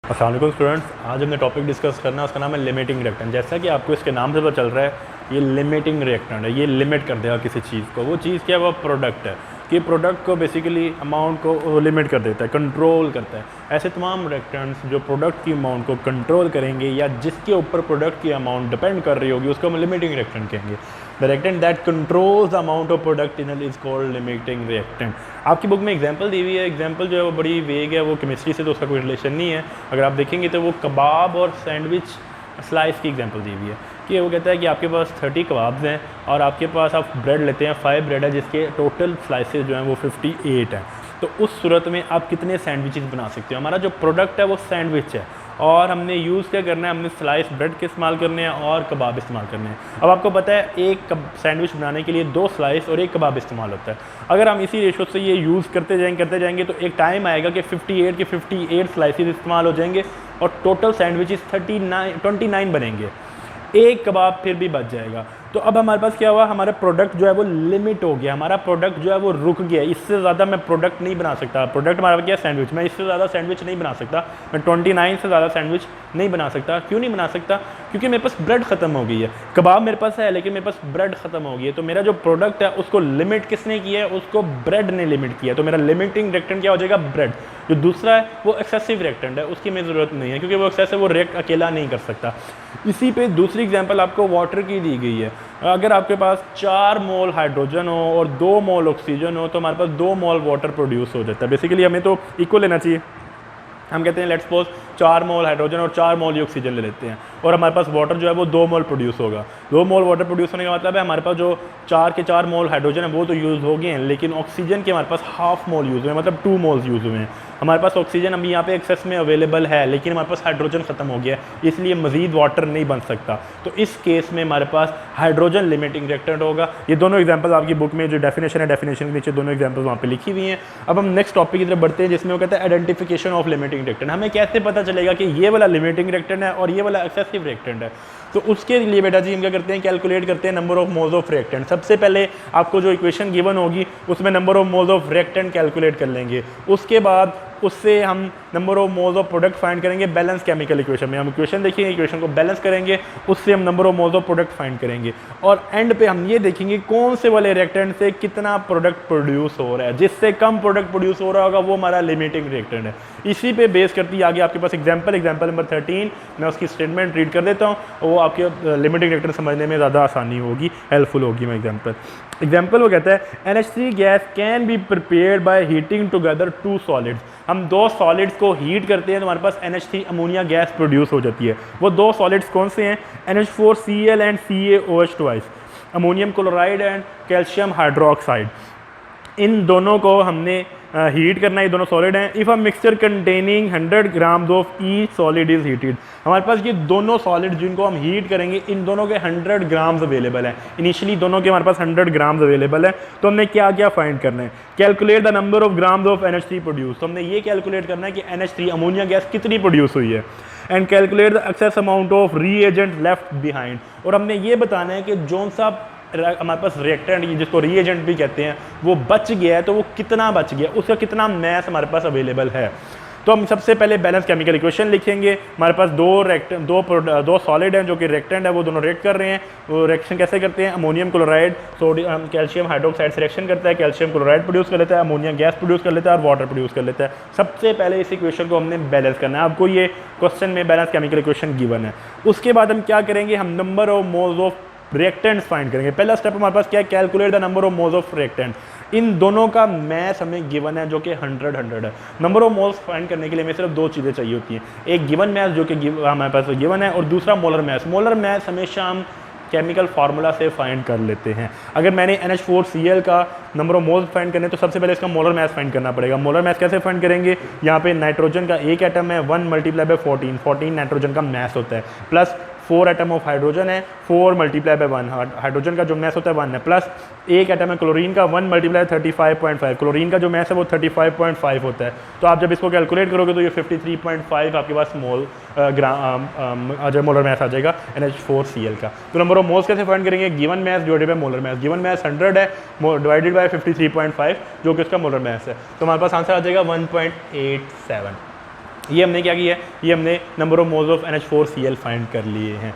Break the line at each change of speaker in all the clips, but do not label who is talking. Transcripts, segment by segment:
अस्सलाम वालेकुम स्टूडेंट्स, आज हमने टॉपिक डिस्कस करना है, उसका नाम है लिमिटिंग रिएक्टेंट। जैसा कि आपको इसके नाम से पता चल रहा है, ये लिमिटिंग रिएक्टेंट है। ये लिमिट कर देगा किसी चीज़ को। वो चीज़ क्या है? वो प्रोडक्ट है कि प्रोडक्ट को बेसिकली अमाउंट को लिमिट कर देता है, कंट्रोल करता है। ऐसे तमाम रिएक्टेंट्स जो प्रोडक्ट की अमाउंट को कंट्रोल करेंगे या जिसके ऊपर प्रोडक्ट की अमाउंट डिपेंड कर रही होगी, उसको हम लिमिटिंग रिएक्टेंट कहेंगे। The reactant that controls the amount of product in is called limiting reactant. आपकी बुक में एग्जांपल दी हुई है। एग्जांपल जो है वो बड़ी वेग है, वो केमिस्ट्री से तो उसका कोई रिलेशन नहीं है। अगर आप देखेंगे तो वो कबाब और सैंडविच स्लाइस की एग्जांपल दी हुई है कि वो कहता है कि आपके पास 30 कबाब्स हैं और आपके पास आप ब्रेड लेते हैं, 5 ब्रेड है जिसके टोटल स्लाइसेस जो हैं वो 58 हैं। तो उस सूरत में आप कितने सैंडविचेस बना सकते हो? हमारा जो प्रोडक्ट है वो सैंडविच है और हमने यूज़ क्या करना है? हमने स्लाइस ब्रेड के इस्तेमाल करने हैं और कबाब इस्तेमाल करने हैं। अब आपको पता है एक सैंडविच बनाने के लिए 2 स्लाइस और 1 कबाब इस्तेमाल होता है। अगर हम इसी रेशो से ये यूज़ करते जाएंगे तो एक टाइम आएगा कि 58 के 58 स्लाइसेस इस्तेमाल हो जाएंगे और टोटल सैंडविचेस 29 बनेंगे। एक कबाब फिर भी बच जाएगा। तो अब हमारे पास क्या हुआ? हमारा प्रोडक्ट जो है वो लिमिट हो गया। हमारा प्रोडक्ट जो है वो रुक गया। इससे ज़्यादा मैं प्रोडक्ट नहीं बना सकता। प्रोडक्ट हमारा क्या है? सैंडविच। मैं इससे ज़्यादा सैंडविच नहीं बना सकता। मैं 29 से ज़्यादा सैंडविच नहीं बना सकता। क्यों नहीं बना सकता? क्योंकि मेरे पास ब्रेड ख़त्म हो गई है। कबाब मेरे पास है लेकिन मेरे पास ब्रेड ख़त्म हो गई है। तो मेरा जो प्रोडक्ट है उसको लिमिट किसने किया है? उसको ब्रेड ने लिमिट किया। तो मेरा लिमिटिंग रिएक्टेंट क्या हो जाएगा? ब्रेड। जो दूसरा है वो एक्सेसिव रिएक्टेंट है, उसकी मेरी ज़रूरत नहीं है क्योंकि वो एक्सेसिव, वो रिएक्ट अकेला नहीं कर सकता। इसी पे दूसरी एग्जांपल आपको वाटर की दी गई है। अगर आपके पास 4 मोल हाइड्रोजन हो और 2 मोल ऑक्सीजन हो तो हमारे पास 2 मोल वाटर प्रोड्यूस हो जाता है। बेसिकली हमें तो इक्वल लेना चाहिए। हम कहते हैं लेट्स सपोज 4 मोल हाइड्रोजन और 4 मोल ऑक्सीजन ले लेते हैं और हमारे पास वाटर जो है वो 2 मोल प्रोड्यूस होगा। 2 मोल वाटर प्रोड्यूस होने का मतलब है हमारे पास जो 4 के 4 मोल हाइड्रोजन है वो तो यूज़ हो गए हैं, लेकिन ऑक्सीजन के हमारे पास हाफ मोल यूज़ हुए, मतलब 2 मोल्स यूज़ हुए हैं। हमारे पास ऑक्सीजन अभी यहाँ पे एक्सेस में अवेलेबल है लेकिन हमारे पास हाइड्रोजन खत्म हो गया है, इसलिए मजीद वाटर नहीं बन सकता। तो इस केस में हमारे पास हाइड्रोजन लिमिटिंग रिएक्टेंट होगा। ये दोनों एग्जांपल आपकी बुक में जो डेफिनेशन है, डेफिनेशन के नीचे दोनों एग्जांपल्स वहाँ पे लिखी हुई हैं। अब हम नेक्स्ट टॉपिक की तरफ बढ़ते हैं जिसमें वो कहता है आइडेंटिफिकेशन ऑफ लिमिटिंग रिएक्टेंट। हमें कैसे पता चलेगा कि ये वाला लिमिटिंग रिएक्टेंट है और ये वाला एक्सेसिव रिएक्टेंट है? तो उसके लिए बेटा जी हम क्या करते हैं? कैलकुलेट करते हैं number of moles of reactant. सबसे पहले आपको जो इक्वेशन गिवन होगी उसमें number of moles of reactant calculate कर लेंगे। उसके बाद उससे हम number of moles of product find करेंगे बैलेंस केमिकल इक्वेशन में। हम इक्वेशन देखेंगे, इक्वेशन को बैलेंस करेंगे, उससे हम number of moles of product find करेंगे और एंड पे हम ये देखेंगे कौन से वाले रिएक्टेंट से कितना प्रोडक्ट प्रोड्यूस हो रहा है। जिससे कम प्रोडक्ट प्रोड्यूस हो रहा होगा वो हमारा लिमिटिंग रिएक्टेंट है। इसी पे बेस करती आगे आपके पास एग्जाम्पल नंबर 13, मैं उसकी स्टेटमेंट रीड कर देता हूँ, वो आपके लिमिटिंग रिएक्टेंट समझने में ज़्यादा आसानी होगी, हेल्पफुल होगी। मैं एग्जाम्पल वो कहता है NH3 gas can be prepared by heating together 2 solids. हम 2 सॉलिड्स को हीट करते हैं तो हमारे पास NH3 अमोनिया गैस प्रोड्यूस हो जाती है। वो 2 सॉलिड्स कौन से हैं? NH4Cl and CaOH2, ammonium chloride and calcium hydroxide. इन दोनों को हमने हीट करना है। ये दोनों सॉलिड हैं। If a mixture containing 100 grams of each solid is heated. हमारे पास ये दोनों सॉलिड जिनको हम हीट करेंगे इन दोनों के 100 ग्राम्स अवेलेबल है। इनिशियली दोनों के हमारे पास 100 ग्राम्स अवेलेबल है। तो हमने क्या क्या फाइंड करना है? Calculate the number of grams of NH3 produce. तो हमने ये कैलकुलेट करना है कि NH3 अमोनिया गैस कितनी प्रोड्यूस हुई है। And calculate the excess amount of reagent left behind. और हमने ये बताना है कि जौन सा हमारे पास रिएक्टेंट जिसको रीएजेंट भी कहते हैं वो बच गया है तो वो कितना बच गया, उसका कितना मैस हमारे पास अवेलेबल है। तो हम सबसे पहले बैलेंस केमिकल इक्वेशन लिखेंगे। हमारे पास दो सॉलिड हैं जो कि रिएक्टेंट है, वो दोनों रिएक्ट कर रहे हैं। वो रिएक्शन कैसे करते हैं? Ammonium chloride sodium calcium hydroxide से रिएक्शन करता है, कैल्शियम क्लोराइड प्रोड्यूस कर लेता है, अमोनिया गैस प्रोड्यूस कर लेता है और वाटर प्रोड्यूस कर लेता है। सबसे पहले इस इक्वेशन को हमने बैलेंस करना है। आपको ये क्वेश्चन में बैलेंस केमिकल इक्वेशन गिवन है। उसके बाद हम क्या करेंगे? हम number of moles of reactants find करेंगे। पहला स्टेप हमारे पास क्या है? Calculate the number of moles of reactant. इन दोनों का मैस हमें गिवन है जो कि 100 है। नंबर ऑफ मोल्स फाइंड करने के लिए हमें सिर्फ 2 चीज़ें चाहिए होती हैं। एक गिवन मैस जो कि हमारे पास गिवन है और दूसरा मोलर मैस। मोलर मैस हमेशा हम केमिकल फार्मूला से फाइंड कर लेते हैं। अगर मैंने NH4Cl का नंबर ऑफ मोल्स फाइंड करने तो सबसे पहले इसका मोलर मैस फाइंड करना पड़ेगा। मोलर मैस कैसे फाइंड करेंगे? यहाँ पे नाइट्रोजन का एक एटम है, 1 × 14 नाइट्रोजन का मैस होता है, प्लस 4 एटम ऑफ हाइड्रोजन है, 4 × 1 हाइड्रोजन का जो मैस होता है 1 है, प्लस एक एटम है क्लोरीन का, 1 × 35.5 क्लोरीन का जो मैस है वो 35.5 होता है। तो आप जब इसको कैलकुलेट करोगे तो ये 53.5 आपके पास मोलर मैस आ जाएगा NH4Cl का। तो नंबर ऑफ मोल्स कैसे फाइंड करेंगे? Given mass divided by molar mass. Given mass 100 है डिवाइडेड बाय 53.5 जो कि इसका मोलर मैस है। तो हमारे पास आंसर आ जाएगा 1.87। ये हमने क्या किया है, ये हमने number of moles of NH4Cl find कर लिए हैं।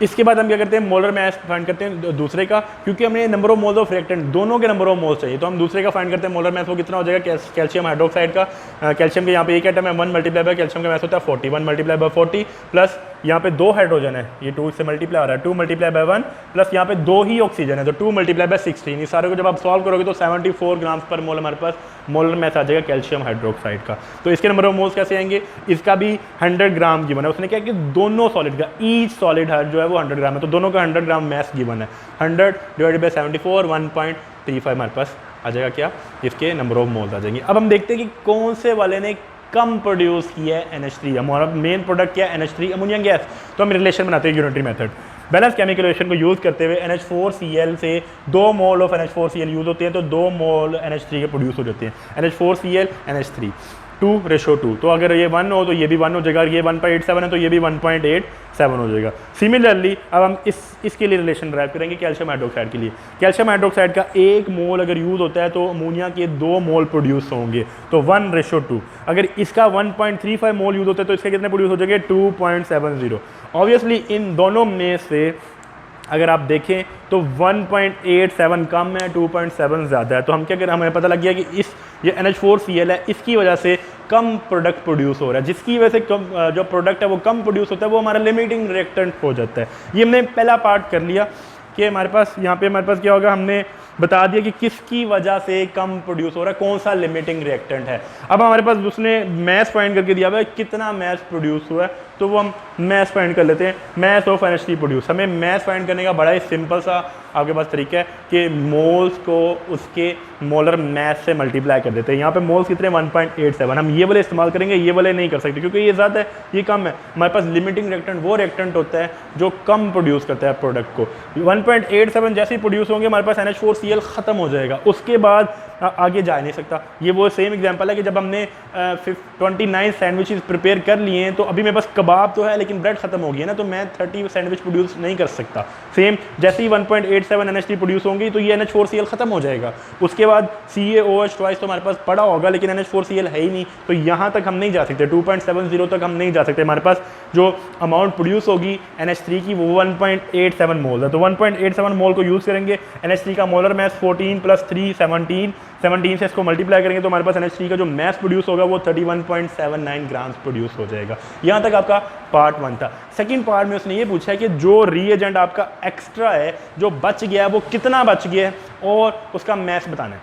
इसके बाद हम क्या करते हैं, मोलर मास फाइंड करते हैं दूसरे का, क्योंकि हमें number of moles of reactant दोनों के नंबर ऑफ मोल्स चाहिए, तो हम दूसरे का फाइंड करते हैं मोलर मास। वो कितना हो जाएगा, कैल्शियम हाइड्रोक्साइड का, कैल्शियम के यहाँ पे एक एटम है, 1 मल्टीप्लाई बाय कैल्शियम का मास होता है 40, 1 मल्टीप्लाई बाय 40 प्लस यहाँ पे 2 हाइड्रोजन है, ये 2 से मल्टीप्लाई हो रहा है, 2 मल्टीप्लाई बाय 1 प्लस यहाँ पे 2 ही ऑक्सीजन है, तो 2 मल्टीप्लाई बाय 16। इस सारे को जब आप सॉल्व करोगे तो 74 ग्राम पर मोल हमारे पास मोलर मास आ जाएगा कैल्शियम हाइड्रोक्साइड का। तो इसके नंबर ऑफ मोल्स कैसे आएंगे, इसका भी 100 ग्राम गिवन है, उसने क्या कि दोनों सॉलिड का ईच सॉलिड जो है वो 100 ग्राम है, तो दोनों का 100 ग्राम मास गिवन है, 100 डिवाइडेड बाय 74 1.35 हमारे पास आ जाएगा क्या, इसके नंबर ऑफ मोल्स आ जाएंगे। अब हम देखते हैं कि कौन से वाले ने कम प्रोड्यूस किया है NH3, हमारा मेन प्रोडक्ट क्या है NH3 अमोनिया गैस। तो हम रिलेशन बनाते हैं unitary method, balance chemical relation को यूज़ करते हुए NH4Cl से 2 मोल ऑफ NH4Cl यूज़ होते हैं, तो 2 मोल NH3 के प्रोड्यूस हो जाते हैं, NH4Cl NH3 2:2। तो अगर ये 1 हो तो ये भी 1 हो जाएगा, ये 1.87 है तो ये भी 1.87 हो जाएगा। सिमिलरली अब हम इसके लिए रिलेशन ड्राइव करेंगे कैल्शियम हाइड्रोक्साइड के लिए। कैल्शियम हाइड्रोक्साइड का 1 मोल अगर यूज़ होता है तो अमोनिया के 2 मोल प्रोड्यूस होंगे, तो 1:2। अगर इसका 1.35 मोल यूज़ होता है तो इसके कितने प्रोड्यूस हो जाएंगे, 2.70। ऑब्वियसली इन दोनों में से अगर आप देखें तो 1.87 कम है, 2.7 ज़्यादा है, तो हम क्या करें, हमें पता लग गया कि ये NH4Cl है, इसकी वजह से कम प्रोडक्ट प्रोड्यूस हो रहा है, जिसकी वजह से कम जो प्रोडक्ट है वो कम प्रोड्यूस होता है, वो हमारा लिमिटिंग रिएक्टेंट हो जाता है। ये हमने पहला पार्ट कर लिया कि हमारे पास यहाँ पे हमारे पास क्या होगा, हमने बता दिया कि किसकी वजह से कम प्रोड्यूस हो रहा है, कौन सा लिमिटिंग रिएक्टेंट है। अब हमारे पास उसने मैस फाइंड करके दिया हुआ है कितना मैस प्रोड्यूस हुआ है, तो वो हम मैस फाइंड कर लेते हैं, मैस ऑफ NH3 प्रोड्यूस। हमें मैस फाइंड करने का बड़ा ही सिंपल सा आपके पास तरीका है कि मोल्स को उसके मोलर मैस से मल्टीप्लाई कर देते हैं। यहाँ पे मोल्स कितने 1.87, हम ये वाले इस्तेमाल करेंगे, ये वाले नहीं कर सकते क्योंकि ये ज़्यादा है, ये कम है। हमारे पास लिमिटिंग रिएक्टेंट वो रिएक्टेंट होता है जो कम प्रोड्यूस करता है प्रोडक्ट को। 1.87 जैसे ही प्रोड्यूस होंगे हमारे पास NH4Cl ख़त्म हो जाएगा, उसके बाद आगे जा नहीं सकता। ये वो सेम एग्जांपल है कि जब हमने 29 सैंडविचेस प्रिपेयर कर लिए हैं तो अभी मेरे पास कबाब तो है लेकिन ब्रेड खत्म हो गई है ना, तो मैं 30 सैंडविच प्रोड्यूस नहीं कर सकता। सेम जैसे ही 1.87 NH3 प्रोड्यूस होंगी तो ये NH4Cl खत्म हो जाएगा, उसके बाद CaOH ट्वाइस तो हमारे पास पड़ा होगा लेकिन NH4Cl है ही नहीं, तो यहाँ तक हम नहीं जा सकते, 2.70 तक हम नहीं जा सकते। हमारे पास जो अमाउंट प्रोड्यूस होगी NH3 की वो 1.87 मोल है, तो 1.87 मोल को यूज़ करेंगे। NH3 का मोलर मैस 14 + 3 17 से इसको मल्टीप्लाई करेंगे तो हमारे पास NH3 का जो मैस प्रोड्यूस होगा वो 31.79 ग्राम्स प्रोड्यूस हो जाएगा। यहाँ तक आपका पार्ट 1 था। सेकंड पार्ट में उसने ये पूछा है कि जो रिएजेंट आपका एक्स्ट्रा है, जो बच गया है, वो कितना बच गया है और उसका मैस बताना है।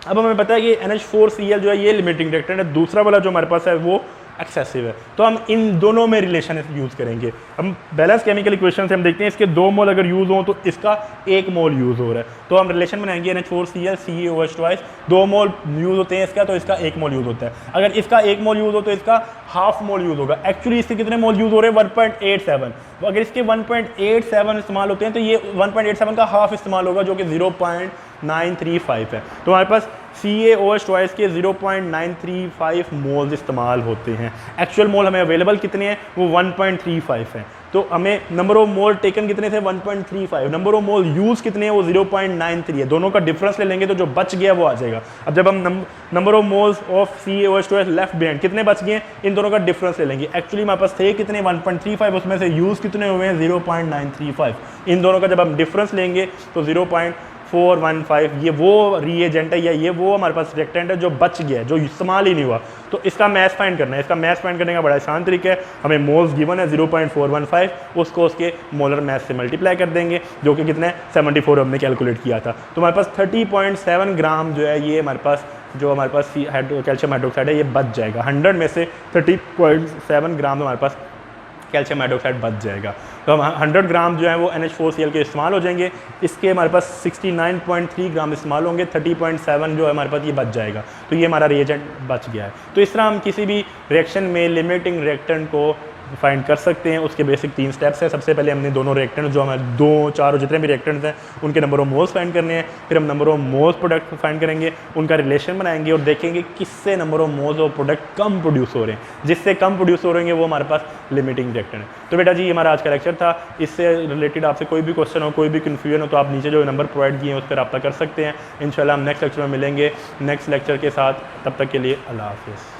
अब हमें पता है कि NH4Cl जो है ये लिमिटिंग रिएक्टेंट है, दूसरा वाला जो हमारे पास है वो एक्सेसिव है, तो हम इन दोनों में रिलेशन यूज़ करेंगे। हम बैलेंस केमिकल इक्वेशन से हम देखते हैं इसके 2 मोल अगर यूज़ हो तो इसका 1 मोल यूज़ हो रहा है, तो हम रिलेशन बनाएंगे NH4Cl CaOH ट्वाइस, 2 मोल यूज़ होते हैं इसका, तो इसका 1 मोल यूज़ होता है। अगर इसका 1 मोल यूज़ हो तो इसका हाफ मोल यूज़ होगा। एक्चुअली इसके कितने मोल यूज़ हो रहे हैं 1.87, अगर इसके 1.87 इस्तेमाल होते हैं तो ये 1.87 का हाफ इस्तेमाल होगा जो कि 0.935 है, तो हमारे पास CaOH ट्वाइस के 0.935 मोल्स इस्तेमाल होते हैं। एक्चुअल मोल हमें अवेलेबल कितने हैं, वो 1.35 हैं, तो हमें नंबर ऑफ मोल टेकन कितने थे 1.35, नंबर ऑफ मोल यूज़ कितने हैं वो 0.93 है, दोनों का डिफरेंस ले लेंगे तो जो बच गया वो आ जाएगा। अब जब हम number of moles of CaOH twice left behind कितने बच गए, इन दोनों का डिफरेंस ले लेंगे। एक्चुअली हमारे पास थे कितने 1.35, उसमें से यूज़ कितने हुए हैं 0.935, इन दोनों का जब हम डिफरेंस लेंगे तो 0.415, ये वो रिएजेंट है या ये वो हमारे पास रिएक्टेंट है जो बच गया है, जो इस्तेमाल ही नहीं हुआ, तो इसका मैस फाइंड करना है। इसका मैस फाइंड करने का बड़ा आसान तरीका है, हमें मोल्स गिवन है 0.415, उसको उसके मोलर मैस से मल्टीप्लाई कर देंगे जो कि कितने 74 हमने कैलकुलेट किया था, तो हमारे पास 30.7 ग्राम जो है ये हमारे पास जो हमारे पास कैल्शियम हाइड्रोक्साइड है ये बच जाएगा। 100 में से 30.7 ग्राम हमारे पास कैल्शियम हाइड्रोक्साइड बच जाएगा, तो हम 100 ग्राम जो है वो NH4Cl के इस्तेमाल हो जाएंगे, इसके हमारे पास 69.3 ग्राम इस्तेमाल होंगे, 30.7 जो है हमारे पास ये बच जाएगा, तो ये हमारा रिएजेंट बच गया है। तो इस तरह हम किसी भी रिएक्शन में लिमिटिंग रिएक्टेंट को फाइंड कर सकते हैं। उसके बेसिक 3 स्टेप्स हैं। सबसे पहले हमने दोनों रिएक्टेंट जो हमारे 2, 4 जितने भी रिएक्टेंट्स हैं उनके नंबर ऑफ मोल्स फाइंड करने हैं, फिर हम number of moles product find करेंगे, उनका रिलेशन बनाएंगे और देखेंगे किससे नंबर ऑफ मोल्स और प्रोडक्ट कम प्रोड्यूस हो रहे हैं, जिससे कम प्रोड्यूस हो रहे हैं वो हमारे पास लिमिटिंग रिएक्टेंट है। तो बेटा जी हमारा आज का लेक्चर था, इससे रिलेटेड आपसे कोई भी क्वेश्चन हो, कोई भी कन्फ्यूजन हो तो आप नीचे जो नंबर प्रोवाइड किए हैं उस पर रब्ता कर सकते हैं। इंशाल्लाह हम नेक्स्ट लेक्चर में मिलेंगे नेक्स्ट लेक्चर के साथ, तब तक के लिए अल्लाह हाफिज़।